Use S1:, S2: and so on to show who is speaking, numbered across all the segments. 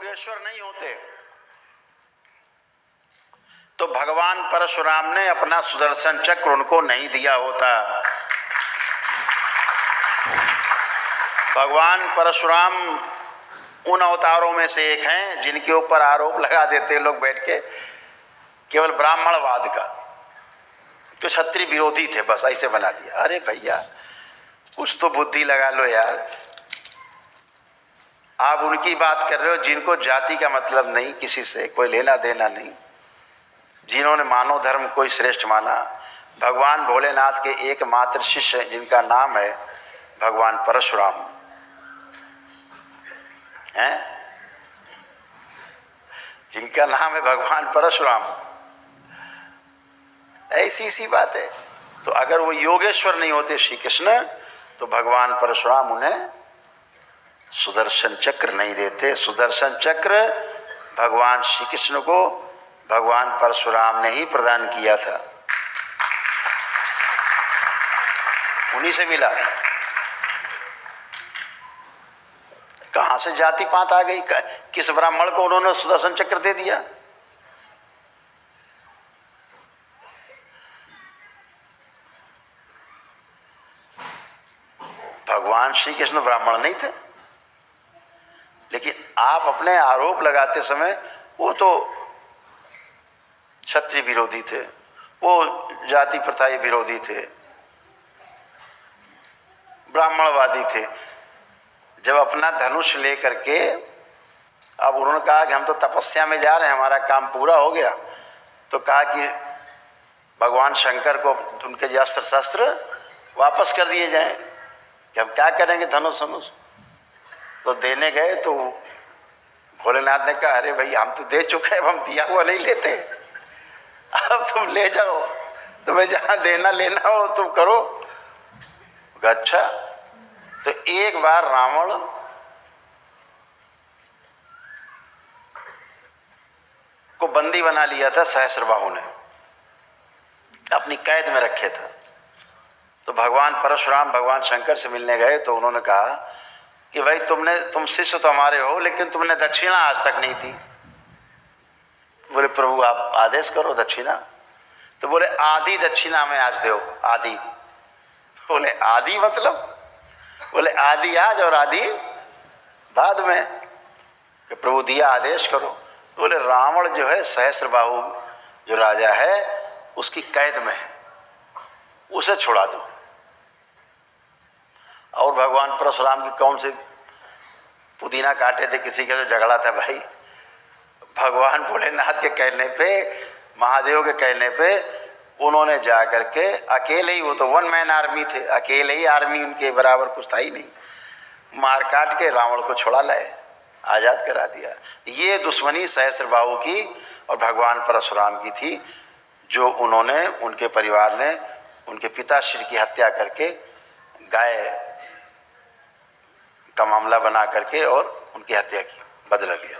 S1: योगेश्वर नहीं होते तो भगवान परशुराम ने अपना सुदर्शन चक्र उनको नहीं दिया होता। भगवान परशुराम उन अवतारों में से एक हैं जिनके ऊपर आरोप लगा देते लोग बैठ के केवल ब्राह्मणवाद का, तो क्षत्रिय विरोधी थे, बस ऐसे बना दिया। अरे भैया कुछ तो बुद्धि लगा लो यार। आप उनकी बात कर रहे हो जिनको जाति का मतलब नहीं, किसी से कोई लेना देना नहीं, जिन्होंने मानव धर्म को ही श्रेष्ठ माना। भगवान भोलेनाथ के एकमात्र शिष्य जिनका नाम है भगवान परशुराम हैं, जिनका नाम है भगवान परशुराम। ऐसी सी बात है। तो अगर वो योगेश्वर नहीं होते श्री कृष्ण तो भगवान परशुराम उन्हें सुदर्शन चक्र नहीं देते। सुदर्शन चक्र भगवान श्री कृष्ण को भगवान परशुराम ने ही प्रदान किया था, उन्हीं से मिला। कहां से जाति पात आ गई? किस ब्राह्मण को उन्होंने सुदर्शन चक्र दे दिया? भगवान श्री कृष्ण ब्राह्मण नहीं थे, लेकिन आप अपने आरोप लगाते समय वो तो क्षत्रिय विरोधी थे, वो जाति प्रथा विरोधी थे, ब्राह्मणवादी थे। जब अपना धनुष लेकर के अब उन्होंने कहा कि हम तो तपस्या में जा रहे हैं, हमारा काम पूरा हो गया, तो कहा कि भगवान शंकर को उनके अस्त्र शस्त्र वापस कर दिए जाएं कि हम क्या करेंगे धनुष धनुष। तो देने गए तो भोलेनाथ ने कहा अरे भाई हम तो दे चुके हैं, हम दिया हुआ नहीं लेते, अब तुम ले जाओ, तुम्हें जहां देना लेना हो तुम करो। अच्छा, तो एक बार रावण को बंदी बना लिया था सहस्त्रबाहु ने, अपनी कैद में रखे थे। तो भगवान परशुराम भगवान शंकर से मिलने गए तो उन्होंने कहा कि भाई तुम शिष्य तो हमारे हो, लेकिन तुमने दक्षिणा आज तक नहीं दी। बोले प्रभु आप आदेश करो दक्षिणा। तो बोले आधी दक्षिणा में आज दो, आधी। बोले आधी मतलब? बोले आधी आज और आधी बाद में। कि प्रभु दिया आदेश करो। तो बोले रावण जो है सहस्त्रबाहु जो राजा है उसकी कैद में है, उसे छुड़ा दो। और भगवान परशुराम की कौन से पुदीना काटे थे, किसी का जो झगड़ा था भाई, भगवान भोलेनाथ के कहने पे, महादेव के कहने पे उन्होंने जा करके अकेले ही, वो तो वन मैन आर्मी थे, अकेले ही आर्मी उनके बराबर कुछ था ही नहीं, मार काट के रावण को छुड़ा लाए, आज़ाद करा दिया। ये दुश्मनी सहस्त्रबाहु की और भगवान परशुराम की थी, जो उन्होंने, उनके परिवार ने उनके पिताश्री की हत्या करके गाय का मामला बना करके और उनकी हत्या की, बदला लिया।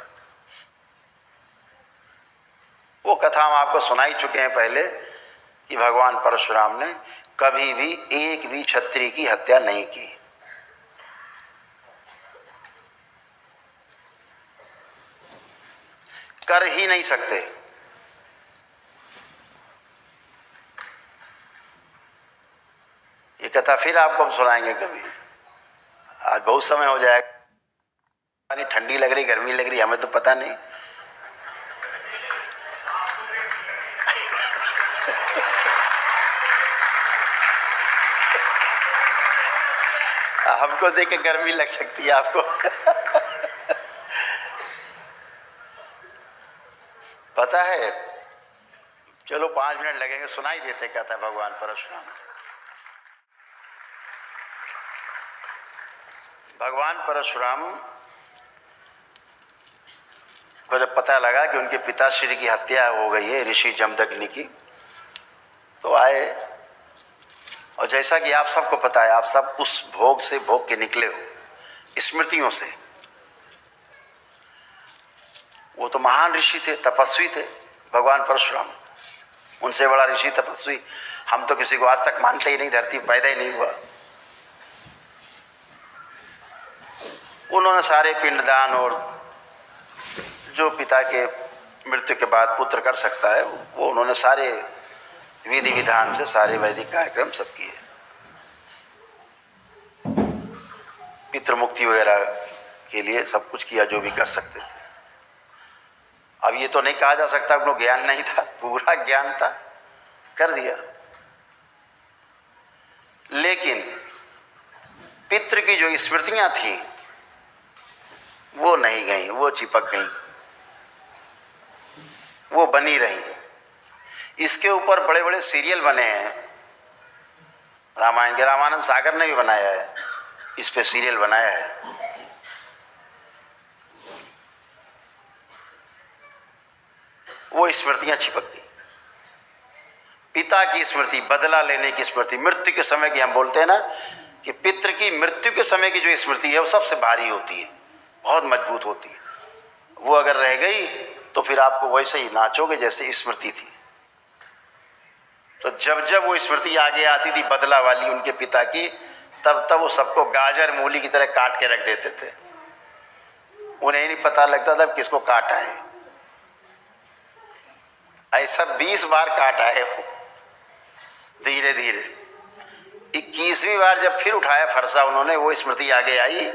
S1: वो कथा हम आपको सुनाई चुके हैं पहले कि भगवान परशुराम ने कभी भी एक भी क्षत्रिय की हत्या नहीं की। कर ही नहीं सकते। ये कथा फिर आपको हम सुनाएंगे कभी, आज बहुत समय हो जाएगा। ठंडी लग रही, गर्मी लग रही, हमें तो पता नहीं। हमको देख के गर्मी लग सकती है आपको। पता है, चलो 5 मिनट लगेंगे, सुनाई देते कहता है भगवान परशुराम। भगवान परशुराम को जब पता लगा कि उनके पिताश्री की हत्या हो गई है ऋषि जमदग्नि की, तो आए। और जैसा कि आप सबको पता है, आप सब उस भोग से भोग के निकले हो, स्मृतियों से। वो तो महान ऋषि थे, तपस्वी थे भगवान परशुराम, उनसे बड़ा ऋषि तपस्वी हम तो किसी को आज तक मानते ही नहीं, धरती पैदा ही नहीं हुआ। उन्होंने सारे पिंडदान और जो पिता के मृत्यु के बाद पुत्र कर सकता है वो उन्होंने सारे विधि विधान से सारे वैदिक कार्यक्रम सब किए। पितृमुक्ति वगैरह के लिए सब कुछ किया जो भी कर सकते थे। अब ये तो नहीं कहा जा सकता उनको ज्ञान नहीं था, पूरा ज्ञान था, कर दिया। लेकिन पितृ की जो स्मृतियां थी वो नहीं गई, वो चिपक गई, वो बनी रही। इसके ऊपर बड़े बड़े सीरियल बने हैं, रामायण के रामानंद सागर ने भी बनाया है, इस पे सीरियल बनाया है। वो स्मृतियां चिपक गई। पिता की स्मृति, बदला लेने की स्मृति, मृत्यु के समय की हम बोलते हैं ना कि पितृ की मृत्यु के समय की जो स्मृति है वो सबसे भारी होती है, बहुत मजबूत होती है। वो अगर रह गई तो फिर आपको वैसे ही नाचोगे जैसे स्मृति थी। तो जब जब वो स्मृति आगे आती थी बदला वाली उनके पिता की, तब तब वो सबको गाजर मूली की तरह काट के रख देते थे। उन्हें नहीं पता लगता था किसको काटा है। ऐसा 20 बार काटा है वो, धीरे धीरे। 21वीं बार जब फिर उठाया फरसा उन्होंने, वो स्मृति आगे आई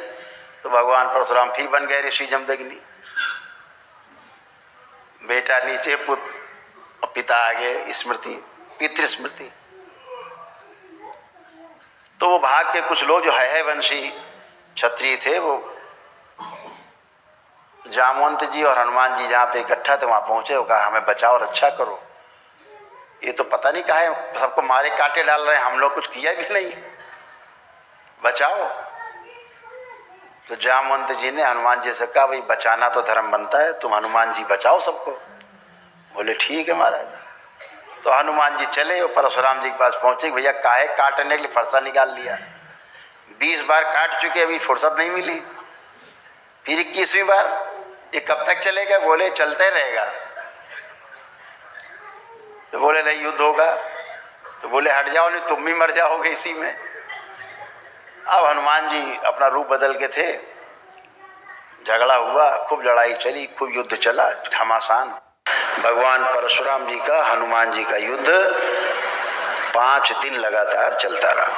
S1: तो भगवान परशुराम फिर बन गए ऋषि जमदग्नि। बेटा नीचे, पुत्र पिता आगे, स्मृति, पितृ स्मृति। तो वो भाग के कुछ लोग जो है वंशी क्षत्रिय थे, वो जामवंत जी और हनुमान जी जहाँ पे इकट्ठा थे वहाँ पहुँचे। वो कहा हमें बचाओ, रक्षा करो, ये तो पता नहीं कहा है, सबको मारे काटे डाल रहे हैं, हम लोग कुछ किया भी नहीं, बचाओ। तो जामवंत जी ने हनुमान जी से कहा भाई बचाना तो धर्म बनता है, तुम हनुमान जी बचाओ सबको। बोले ठीक है महाराज। तो हनुमान जी चले और परशुराम जी के पास पहुंचे, भैया काहे काटने के लिए फरसा निकाल लिया, 20 बार काट चुके, अभी फुर्सत नहीं मिली, फिर 21वीं बार, ये कब तक चलेगा? बोले चलते रहेगा। तो बोले नहीं युद्ध होगा। तो बोले हट जाओ नहीं तुम भी मर जाओगे इसी में। अब हनुमान जी अपना रूप बदल के थे, झगड़ा हुआ, खूब लड़ाई चली, खूब युद्ध चला, घमासान। भगवान परशुराम जी का हनुमान जी का युद्ध 5 दिन लगातार चलता रहा।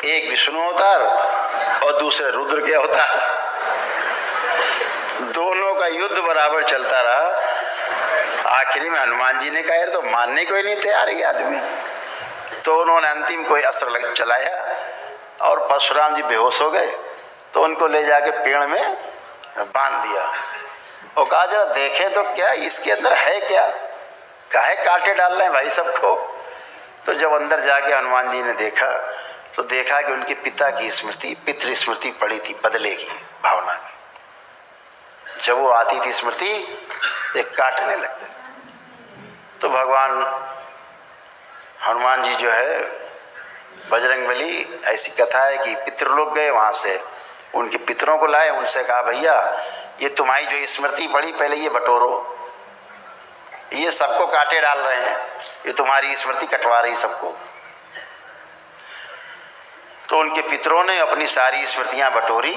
S1: एक विष्णु अवतार और दूसरे रुद्र के अवतार, दोनों का युद्ध बराबर चलता रहा। आखिरी में हनुमान जी ने कहा यार तो मानने को ही नहीं तैयार ये आदमी। तो उन्होंने अंतिम कोई अस्त्र चलाया और परशुराम जी बेहोश हो गए। तो उनको ले जाके पेड़ में बांध दिया और कहा जरा देखें तो क्या इसके अंदर है क्या, काहे काटे डाल रहे हैं भाई सबको। तो जब अंदर जाके हनुमान जी ने देखा तो देखा कि उनके पिता की स्मृति, पितृ स्मृति पड़ी थी, बदले की भावना की। जब वो आती थी स्मृति एक काटने लगते। तो भगवान हनुमान जी जो है बजरंगबली, ऐसी कथा है कि पितृलोक गए, वहाँ से उनके पितरों को लाए, उनसे कहा भैया ये तुम्हारी जो स्मृति पड़ी पहले ये बटोरो, ये सबको काटे डाल रहे हैं, ये तुम्हारी स्मृति कटवा रही सबको। तो उनके पितरों ने अपनी सारी स्मृतियां बटोरी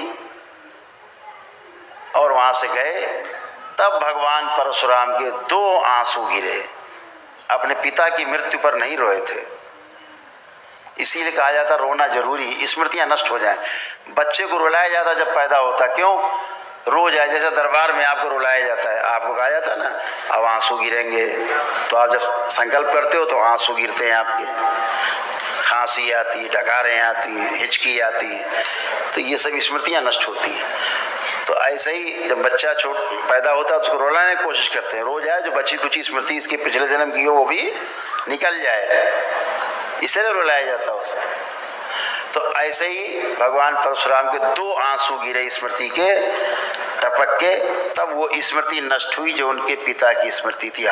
S1: और वहां से गए। तब भगवान परशुराम के 2 आंसू गिरे, अपने पिता की मृत्यु पर नहीं रोए थे। इसीलिए कहा जाता रोना जरूरी, स्मृतियां नष्ट हो जाएं। बच्चे को रुलाया जाता जब पैदा होता, क्यों? रो जाए, जैसे दरबार में आपको रुलाया जाता है, आपको कहा जाता है ना अब आंसू गिरेंगे, तो आप जब संकल्प करते हो तो आंसू गिरते हैं आपके, खांसी आती, डकारें आती हैं, हिचकी आती है, तो ये सब स्मृतियां नष्ट होती हैं। तो ऐसे ही जब बच्चा पैदा होता है उसको रुलाने की कोशिश करते हैं, रो जाए, जो बची कुछ स्मृति इसके पिछले जन्म की हो वो भी निकल जाए, इसलिए रुलाया जाता है उसे। तो ऐसे ही भगवान परशुराम के 2 आंसू गिरे स्मृति के, टपक के, तब वो स्मृति नष्ट हुई जो उनके पिता की स्मृति थी,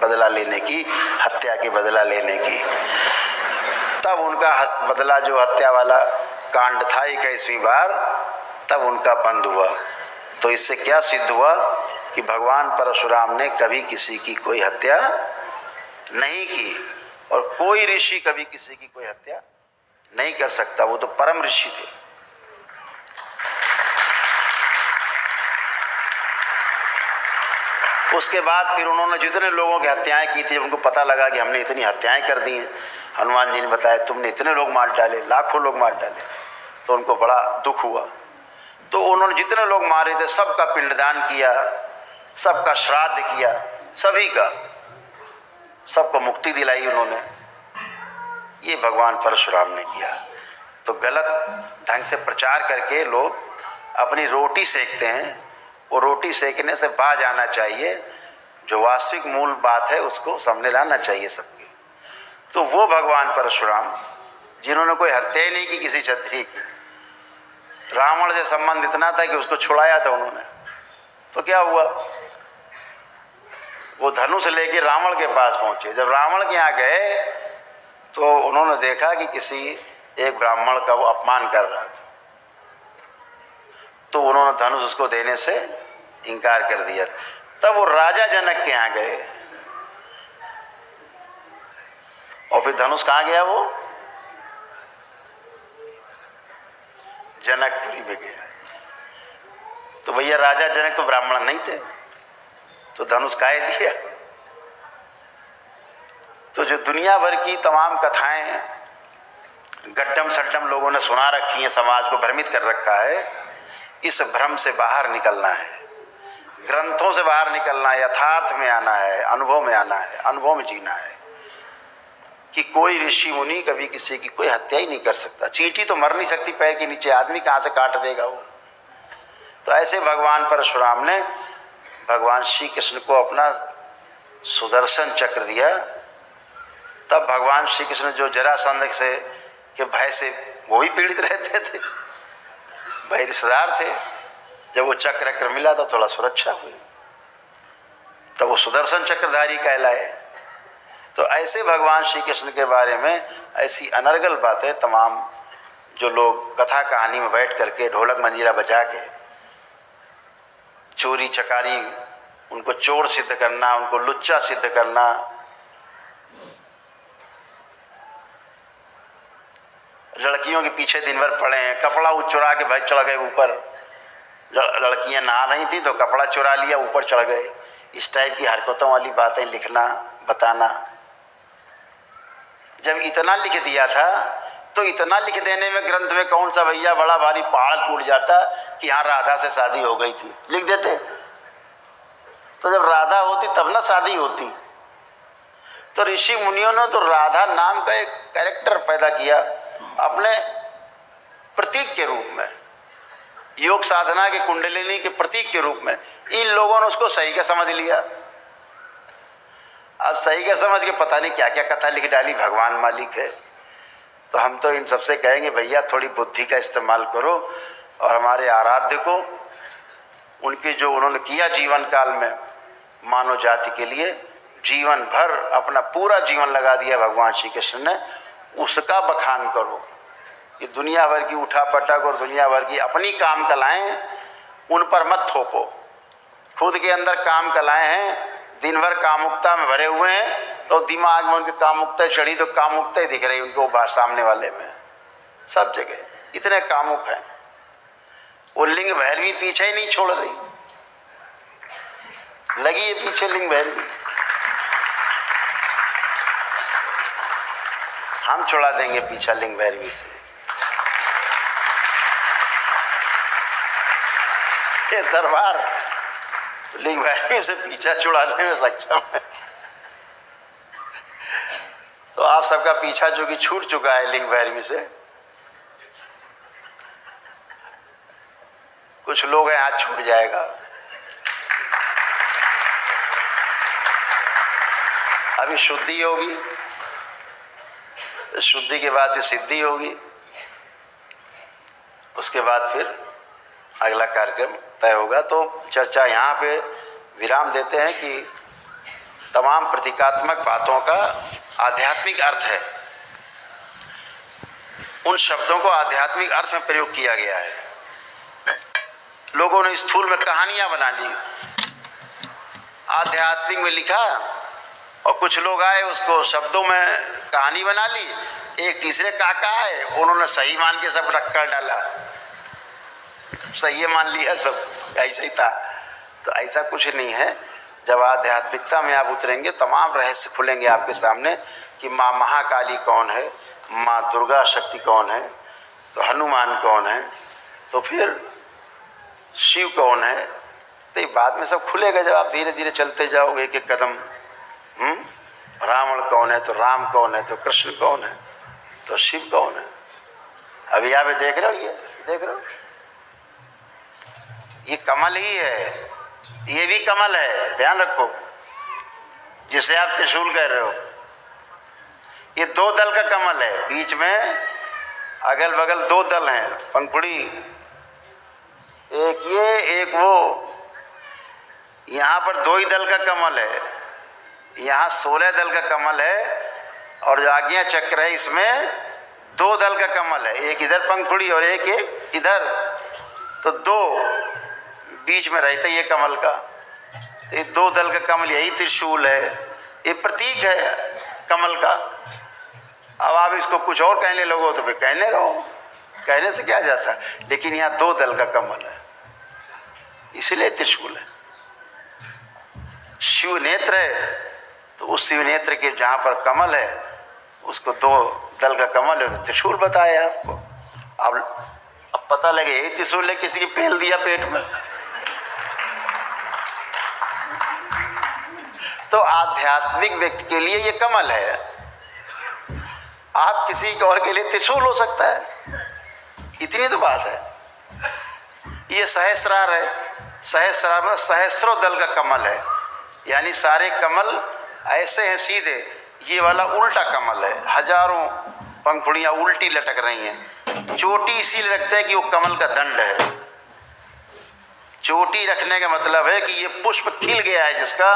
S1: बदला लेने की, हत्या के बदला लेने की। तब उनका बदला जो हत्या वाला कांड था 21वीं बार, तब उनका बंद हुआ। तो इससे क्या सिद्ध हुआ कि भगवान परशुराम ने कभी किसी की कोई हत्या नहीं की और कोई ऋषि कभी किसी की कोई हत्या नहीं कर सकता, वो तो परम ऋषि थे। उसके बाद फिर उन्होंने जितने लोगों की हत्याएं की थी, उनको पता लगा कि हमने इतनी हत्याएं कर दी हैं, हनुमान जी ने बताया तुमने इतने लोग मार डाले, लाखों लोग मार डाले, तो उनको बड़ा दुख हुआ। तो उन्होंने जितने लोग मारे थे सबका पिंडदान किया, सबका श्राद्ध किया, सभी का, सबको मुक्ति दिलाई उन्होंने। ये भगवान परशुराम ने किया। तो गलत ढंग से प्रचार करके लोग अपनी रोटी सेकते हैं, वो रोटी सेकने से बाज आना चाहिए, जो वास्तविक मूल बात है उसको सामने लाना चाहिए सबके। तो वो भगवान परशुराम जिन्होंने कोई हत्या ही नहीं की किसी क्षत्रिय की, रावण से संबंध इतना था कि उसको छुड़ाया था उन्होंने। तो क्या हुआ, वो धनुष लेके रावण के पास पहुंचे। जब रावण के यहाँ गए तो उन्होंने देखा कि किसी एक ब्राह्मण का वो अपमान कर रहा था, तो उन्होंने धनुष उसको देने से इनकार कर दिया। तब वो राजा जनक के यहाँ गए और फिर धनुष कहाँ गया, वो जनकपुरी में गया। तो भैया राजा जनक तो ब्राह्मण नहीं थे, तो धनुष काहे दिया। तो जो दुनिया भर की तमाम कथाएं गड्ढम सड्डम लोगों ने सुना रखी हैं, समाज को भ्रमित कर रखा है, इस भ्रम से बाहर निकलना है, ग्रंथों से बाहर निकलना है, यथार्थ में आना है, अनुभव में आना है, अनुभव में जीना है कि कोई ऋषि मुनि कभी किसी की कोई हत्या ही नहीं कर सकता। चींटी तो मर नहीं सकती पैर के नीचे, आदमी कहाँ से काट देगा वो। तो ऐसे भगवान परशुराम ने भगवान श्री कृष्ण को अपना सुदर्शन चक्र दिया। तब भगवान श्री कृष्ण जो जरासंध से के भय से वो भी पीड़ित रहते थे, भाई रिश्तेदार थे, जब वो चक्र मिला तो थोड़ा सुरक्षा हुई, तब वो सुदर्शन चक्रधारी कहलाए। तो ऐसे भगवान श्री कृष्ण के बारे में ऐसी अनर्गल बातें तमाम जो लोग कथा कहानी में बैठ करके ढोलक मंजीरा बजा के चोरी चकारी, उनको चोर सिद्ध करना, उनको लुच्चा सिद्ध करना, लड़कियों के पीछे दिन भर पड़े हैं, कपड़ा चुरा के भाई चढ़ गए ऊपर, लड़कियां नहा रही थी तो कपड़ा चुरा लिया ऊपर चढ़ गए, इस टाइप की हरकतों वाली बातें लिखना बताना। जब इतना लिख दिया था तो इतना लिख देने में ग्रंथ में कौन सा भैया बड़ा भारी पहाड़ टूट जाता कि यहाँ राधा से शादी हो गई थी, लिख देते। तो जब राधा होती तब ना शादी होती। तो ऋषि मुनियों ने तो राधा नाम का एक कैरेक्टर पैदा किया अपने प्रतीक के रूप में, योग साधना के कुंडलिनी के प्रतीक के रूप में। इन लोगों ने उसको सही का समझ लिया। अब सही का समझ के पता नहीं क्या क्या कथा लिख डाली, भगवान मालिक है। तो हम तो इन सबसे कहेंगे भैया थोड़ी बुद्धि का इस्तेमाल करो और हमारे आराध्य को, उनकी जो उन्होंने किया जीवन काल में मानव जाति के लिए, जीवन भर अपना पूरा जीवन लगा दिया भगवान श्री कृष्ण ने, उसका बखान करो। ये दुनिया भर की उठापटक और दुनिया भर की अपनी काम कलाएं उन पर मत थोपो। खुद के अंदर काम कलाएं हैं, दिन भर कामुकता में भरे हुए हैं, तो दिमाग में उनकी कामुकता चढ़ी तो कामुकता ही दिख रही उनको बाहर सामने वाले में, सब जगह इतने कामुक हैं। वो लिंग भैरवी पीछे ही नहीं छोड़ रही, लगी है पीछे लिंग भैरवी। हम छुड़ा देंगे पीछा लिंग भैरवी से। ये दरबार लिंग भैरवी से पीछा छुड़ाने में सक्षम है। तो आप सबका पीछा जो कि छूट चुका है लिंग भैरवी से, कुछ लोग हैं आज छूट जाएगा। अभी शुद्धि होगी, शुद्धि के बाद फिर सिद्धि होगी, उसके बाद फिर अगला कार्यक्रम तय होगा। तो चर्चा यहाँ पे विराम देते हैं कि तमाम प्रतीकात्मक बातों का आध्यात्मिक अर्थ है, उन शब्दों को आध्यात्मिक अर्थ में प्रयोग किया गया है। लोगों ने स्थूल में कहानियां बना ली, आध्यात्मिक में लिखा, और कुछ लोग आए उसको शब्दों में कहानी बना ली। एक तीसरे काका आए, उन्होंने सही मान के सब रख कर डाला, सही मान लिया सब, ऐसा ही था। तो ऐसा कुछ नहीं है। जब आध्यात्मिकता में आप उतरेंगे तमाम रहस्य खुलेंगे आपके सामने कि माँ महाकाली कौन है, माँ दुर्गा शक्ति कौन है, तो हनुमान कौन है, तो फिर शिव कौन है। तो ये बाद में सब खुलेगा जब आप धीरे धीरे चलते जाओगे एक एक कदम। रावण कौन है, तो राम कौन है, तो कृष्ण कौन है, तो शिव कौन है। अभी आप देख रहे हो, ये देख रहे हो, ये कमल ही है, ये भी कमल है, ध्यान रखो, जिसे आप त्रिशूल कह रहे हो। ये दो दल का कमल है, बीच में अगल बगल दो दल हैं, पंखुड़ी, एक ये एक वो। यहाँ पर दो ही दल का कमल है, यहाँ 16 दल का कमल है, और जो आज्ञा चक्र है इसमें 2 दल का कमल है, एक इधर पंखुड़ी और एक इधर, तो 2 बीच में रहता ये कमल का। ये 2 दल का कमल, यही त्रिशूल है, ये प्रतीक है कमल का। अब आप इसको कुछ और कहने लगो तो फिर कहने रहो, कहने से क्या जाता है, लेकिन यहाँ 2 दल का कमल है, इसलिए त्रिशूल है। शिव नेत्र है, तो उस शिव नेत्र के जहाँ पर कमल है उसको 2 दल का कमल है, तो त्रिशूल बताया आपको। अब पता लगे यही त्रिशूल है, किसी की पेल दिया पेट में। तो आध्यात्मिक व्यक्ति के लिए ये कमल है, आप किसी और के लिए त्रिशूल हो सकता है, इतनी तो बात है। ये सहस्रार है, सहस्रार में सहस्रों दल का कमल है, यानी सारे कमल ऐसे हैं सीधे, ये वाला उल्टा कमल है, हजारों पंखुड़ियाँ उल्टी लटक रही हैं। चोटी इसीलिए रखते हैं कि वो कमल का दंड है। चोटी रखने का मतलब है कि ये पुष्प खिल गया है जिसका,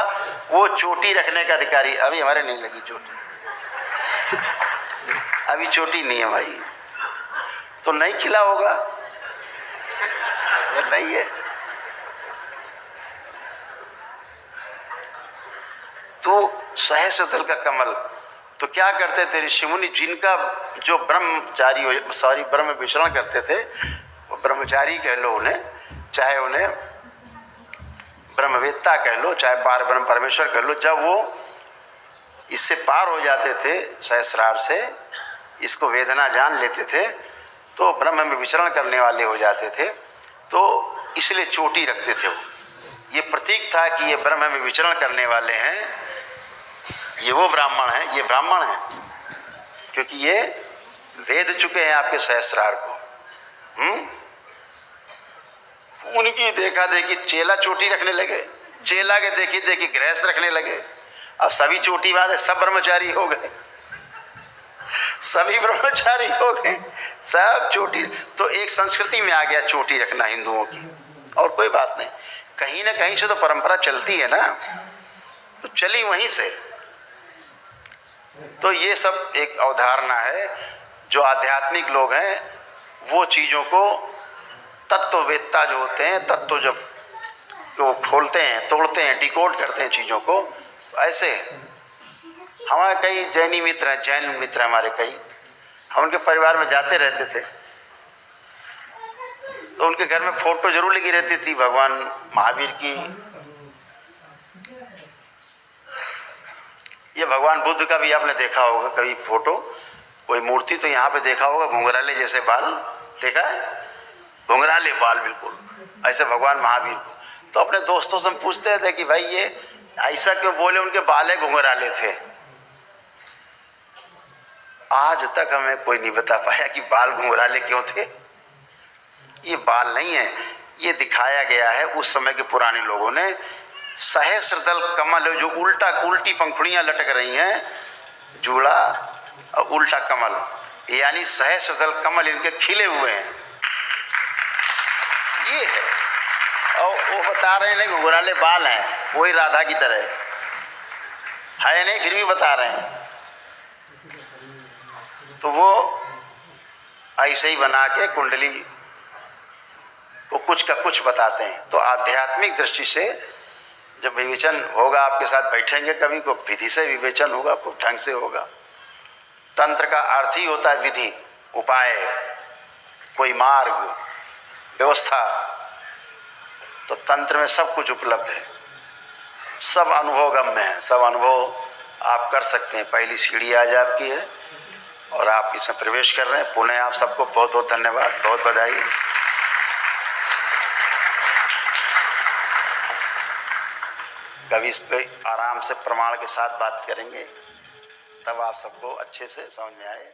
S1: वो चोटी रखने का अधिकारी। अभी हमारे नहीं लगी चोटी, अभी चोटी नहीं है भाई, तो नहीं खिला होगा, नहीं है तो सहस्र दल का कमल। तो क्या करते थे ऋषि मुनि, जिनका जो ब्रह्म विचरण करते थे, वो ब्रह्मचारी कह लो उन्हें, चाहे उन्हें ब्रह्मवेत्ता कह लो, चाहे पार ब्रह्म परमेश्वर कह लो, जब वो इससे पार हो जाते थे सहस्रार से, इसको वेदना जान लेते थे, तो ब्रह्म में विचरण करने वाले हो जाते थे। तो इसलिए चोटी रखते थे वो, ये प्रतीक था कि ये ब्रह्म में विचरण करने वाले हैं, ये वो ब्राह्मण हैं, ये ब्राह्मण हैं, क्योंकि ये वेद चुके हैं आपके सहस्रार को। उनकी देखा देखी चेला चोटी रखने लगे, चेला के देखी देखी गृहस्थ रखने लगे, अब सभी चोटी वाले सब ब्रह्मचारी हो गए, सभी ब्रह्मचारी हो गए, सब चोटी। तो एक संस्कृति में आ गया चोटी रखना हिंदुओं की, और कोई बात नहीं, कहीं ना कहीं से तो परंपरा चलती है ना, तो चली वहीं से। तो ये सब एक अवधारणा है, जो आध्यात्मिक लोग हैं वो चीज़ों को, तत्ववेत्ता जो होते हैं, तत्व जब वो खोलते हैं, तोड़ते हैं, डिकोड करते हैं चीज़ों को, तो ऐसे हमारे कई जैनी मित्र हैं, जैन मित्र हमारे कई, हम उनके परिवार में जाते रहते थे, तो उनके घर में फोटो जरूर लगी रहती थी भगवान महावीर की, ये भगवान बुद्ध का भी आपने देखा होगा कभी फोटो, कोई मूर्ति तो यहाँ पे देखा होगा, घुंघराले जैसे बाल देखा है, घुंघराले बाल बिल्कुल ऐसे भगवान महावीर को। तो अपने दोस्तों से हम पूछते थे कि भाई ये ऐसा क्यों बोले, उनके बाल है घुंघराले थे। आज तक हमें कोई नहीं बता पाया कि बाल घुंघराले क्यों थे। ये बाल नहीं है, ये दिखाया गया है उस समय के पुराने लोगों ने। सहस्रदल कमल जो उल्टी पंखुड़ियां लटक रही हैं, जूड़ा और उल्टा कमल, यानी सहस्रदल कमल इनके खिले हुए हैं, ये है। और वो बता रहे हैं घुंघराले बाल हैं, वही राधा की तरह है नहीं, फिर भी बता रहे हैं। तो वो ऐसे ही बना के कुंडली को कुछ का कुछ बताते हैं। तो आध्यात्मिक दृष्टि से जब विवेचन होगा, आपके साथ बैठेंगे कभी, को विधि से विवेचन होगा, को ढंग से होगा। तंत्र का अर्थ ही होता है विधि, उपाय, कोई मार्ग, व्यवस्था। तो तंत्र में सब कुछ उपलब्ध है, सब अनुभवगम्य है, सब अनुभव आप कर सकते हैं। पहली सीढ़ी आज आपकी है और आप इसमें प्रवेश कर रहे हैं। पुनः आप सबको बहुत बहुत धन्यवाद, बहुत बधाई। कभी इस पे आराम से प्रमाण के साथ बात करेंगे, तब आप सबको अच्छे से समझ में आए।